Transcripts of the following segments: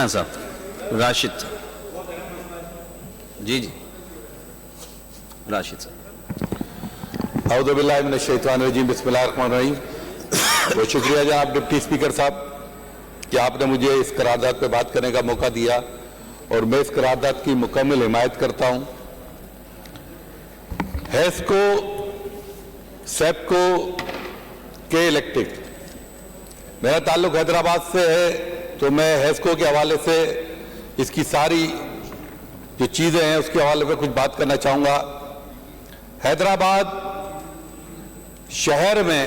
खान साहब, राशिद जी जी राशिद साहब। औज़ुबिल्लाहिमिनश्शैतानिर्रजीम, बिस्मिल्लाहिर्रहमानिर्रहीम। बहुत शुक्रिया जनाब डिप्टी स्पीकर साहब कि आपने मुझे इस करारदाद पे बात करने का मौका दिया और मैं इस करारदाद की मुकम्मल हिमायत करता हूँ। हैस्को सेप्को के इलेक्ट्रिक, मेरा ताल्लुक हैदराबाद से है, तो मैं हैस्को के हवाले से इसकी सारी जो चीज़ें हैं उसके हवाले पे कुछ बात करना चाहूँगा। हैदराबाद शहर में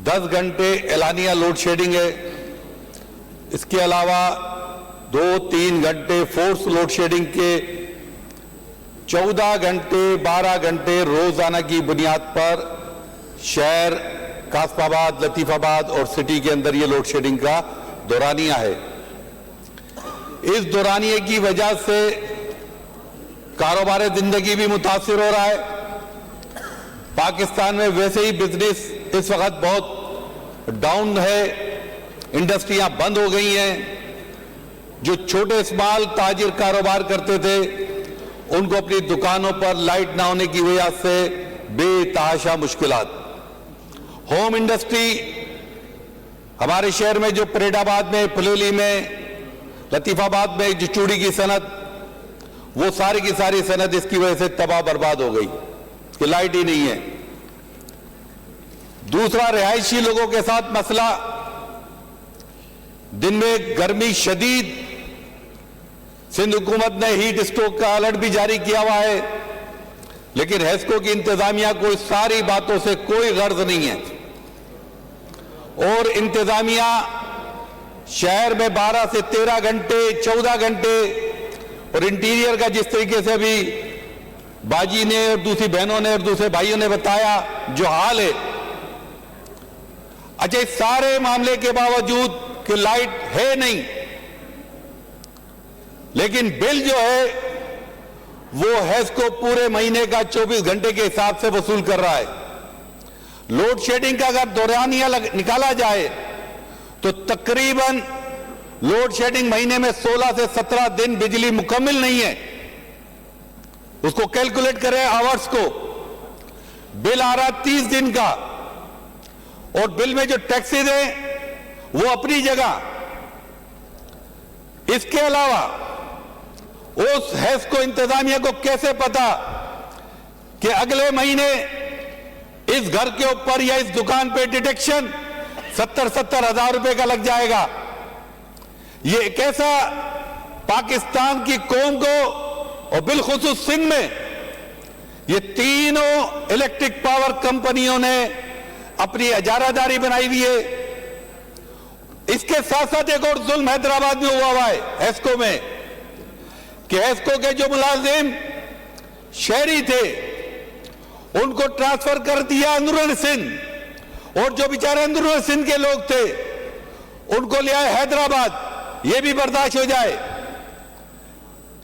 10 घंटे एलानिया लोड शेडिंग है। इसके अलावा 2-3 घंटे फोर्स लोड शेडिंग के 14 घंटे 12 घंटे रोजाना की बुनियाद पर शहर कासफाबाद, लतीफाबाद और सिटी के अंदर ये लोड शेडिंग का दौरानिया है। इस दौरानिए की वजह से कारोबार जिंदगी भी मुतासिर हो रहा है। पाकिस्तान में वैसे ही बिजनेस इस वक्त बहुत डाउन है, इंडस्ट्रियां बंद हो गई हैं। जो छोटे स्मॉल ताजिर कारोबार करते थे उनको अपनी दुकानों पर लाइट ना होने की वजह से बेतहाशा मुश्किलात। होम इंडस्ट्री हमारे शहर में जो परेडाबाद में, फुलेली में, लतीफाबाद में जो चूड़ी की सनत, वो सारी की सारी सनत इसकी वजह से तबाह बर्बाद हो गई कि लाइट ही नहीं है। दूसरा, रिहायशी लोगों के साथ मसला, दिन में गर्मी शदीद, सिंध हुकूमत ने हीट स्ट्रोक का अलर्ट भी जारी किया हुआ है, लेकिन हैस्को की इंतजामिया को इस सारी बातों से कोई गर्ज नहीं है। और इंतजामिया शहर में 12 से 13 घंटे, 14 घंटे, और इंटीरियर का जिस तरीके से अभी बाजी ने और दूसरी बहनों ने और दूसरे भाइयों ने बताया जो हाल है, अच्छा, इस सारे मामले के बावजूद कि लाइट है नहीं, लेकिन बिल जो है वो हैस्को पूरे महीने का 24 घंटे के हिसाब से वसूल कर रहा है। लोड शेडिंग का अगर दौरानिया निकाला जाए तो तकरीबन लोड शेडिंग महीने में 16 से 17 दिन बिजली मुकम्मल नहीं है। उसको कैलकुलेट करें आवर्स को, बिल आ रहा 30 दिन का, और बिल में जो टैक्सेज हैं वो अपनी जगह। इसके अलावा उस हैस्को इंतजामिया को कैसे पता कि अगले महीने इस घर के ऊपर या इस दुकान पे डिटेक्शन 70-70 हजार रुपए का लग जाएगा। ये एक ऐसा पाकिस्तान की कौम को और बिलखुसूस सिंध में ये तीनों इलेक्ट्रिक पावर कंपनियों ने अपनी इजारादारी बनाई हुई है। इसके साथ साथ एक और जुल्म हैदराबाद में हुआ है हैस्को में, कि हैस्को के जो मुलाजिम शहरी थे उनको ट्रांसफर कर दिया अंदरून सिंध, और जो बेचारे अंदरून सिंध के लोग थे उनको ले आए हैदराबाद। ये भी बर्दाश्त हो जाए।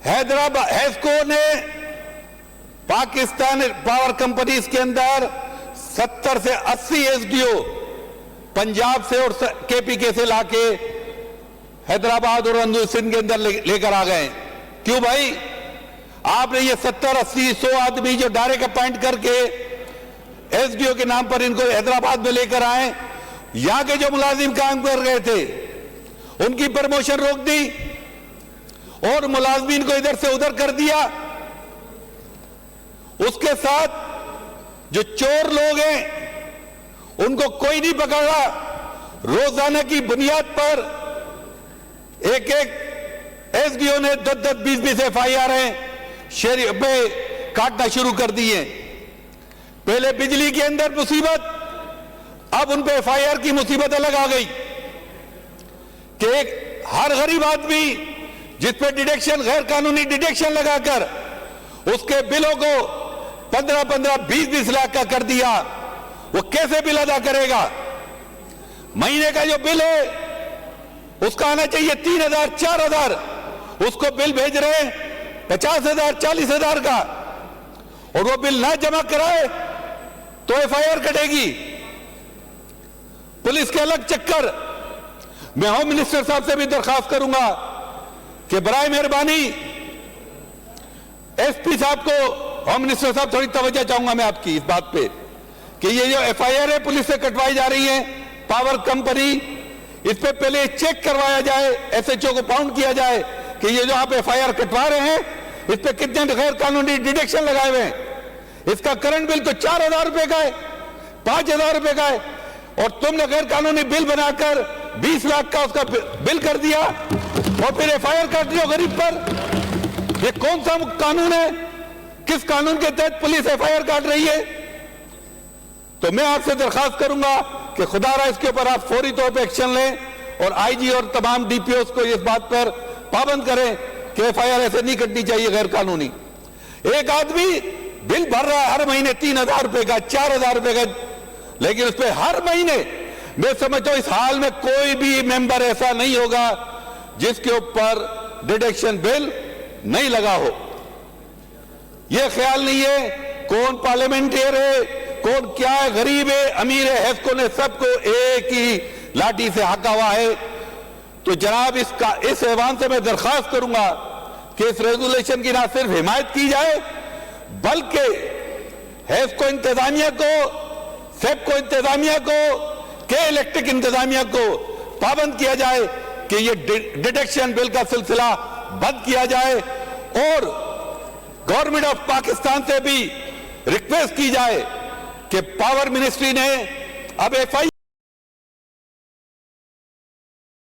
हैदराबाद हैस्को ने पाकिस्तान पावर कंपनीज के अंदर 70 से 80 एसडीओ पंजाब से और केपीके से लाके हैदराबाद और अंदरून सिंध के अंदर लेकर आ गए। क्यों भाई? आपने ये 70, 80, 100 आदमी जो डायरेक्ट अपॉइंट करके एसडीओ के नाम पर इनको हैदराबाद में लेकर आए, यहां के जो मुलाजिम काम कर रहे थे उनकी प्रमोशन रोक दी और मुलाजमीन को इधर से उधर कर दिया। उसके साथ जो चोर लोग हैं उनको कोई नहीं पकड़ रहा। रोजाना की बुनियाद पर एक एसडीओ ने 10-10, 20-20 एफआईआर शहरी पे काटना शुरू कर दिए। पहले बिजली के अंदर मुसीबत, अब उन पे एफआईआर की मुसीबत अलग आ गई कि एक हर गरीब आदमी जिस पे डिडक्शन, गैर कानूनी डिडक्शन लगाकर उसके बिलों को 15-15, 20-20 लाख का कर दिया, वो कैसे बिल अदा करेगा? महीने का जो बिल है उसका आना चाहिए 3,000, 4,000, उसको बिल भेज रहे 50,000, 40,000 का, और वो बिल ना जमा कराए तो एफआईआर कटेगी। पुलिस के अलग चक्कर, मैं होम मिनिस्टर साहब से भी दरखास्त करूंगा कि बराए मेहरबानी एसपी साहब को, होम मिनिस्टर साहब थोड़ी तवज्जो चाहूंगा मैं आपकी इस बात पे कि ये जो एफआईआर है पुलिस से कटवाई जा रही है पावर कंपनी, इस पे पहले चेक करवाया जाए, एसएचओ को पाउंड किया जाए कि ये जो आप एफआईआर कटवा रहे हैं इस पे कितने गैर कानूनी डिडक्शन लगाए हुए हैं। इसका करंट बिल तो 4,000 रुपए का है, 5,000 रुपए का है, और तुमने गैर कानूनी बिल बनाकर 20 लाख का उसका बिल कर दिया और फिर एफआईआर काट रही हो गरीब पर। ये कौन सा कानून है? किस कानून के तहत पुलिस एफआईआर काट रही है? तो मैं आपसे दरखास्त करूंगा कि खुदारा इसके ऊपर आप फौरी तौर पर एक्शन लें और आईजी और तमाम डीपीओस को इस बात पर पाबंद करें कि एफआईआर ऐसे नहीं कटनी चाहिए गैर कानूनी। एक आदमी बिल भर रहा है हर महीने 3,000 रुपए का, 4,000 रुपए का, लेकिन उस पर हर महीने, मैं समझता हूं इस हाल में कोई भी मेंबर ऐसा नहीं होगा जिसके ऊपर डिडक्शन बिल नहीं लगा हो। यह ख्याल नहीं है कौन पार्लियामेंटेरियर है, कौन क्या है, गरीब है, अमीर है, हेस्को ने सबको एक ही लाठी से हाका हुआ है। तो जनाब इस ऐवान से मैं दरखास्त करूंगा कि इस रेजोल्यूशन की ना सिर्फ हिमायत की जाए बल्कि हेस्को इंतजामिया को, सेपको इंतजामिया को, के इलेक्ट्रिक इंतजामिया को पाबंद किया जाए कि ये डिडक्शन बिल का सिलसिला बंद किया जाए और गवर्नमेंट ऑफ पाकिस्तान से भी रिक्वेस्ट की जाए कि पावर मिनिस्ट्री ने अब एफआईआर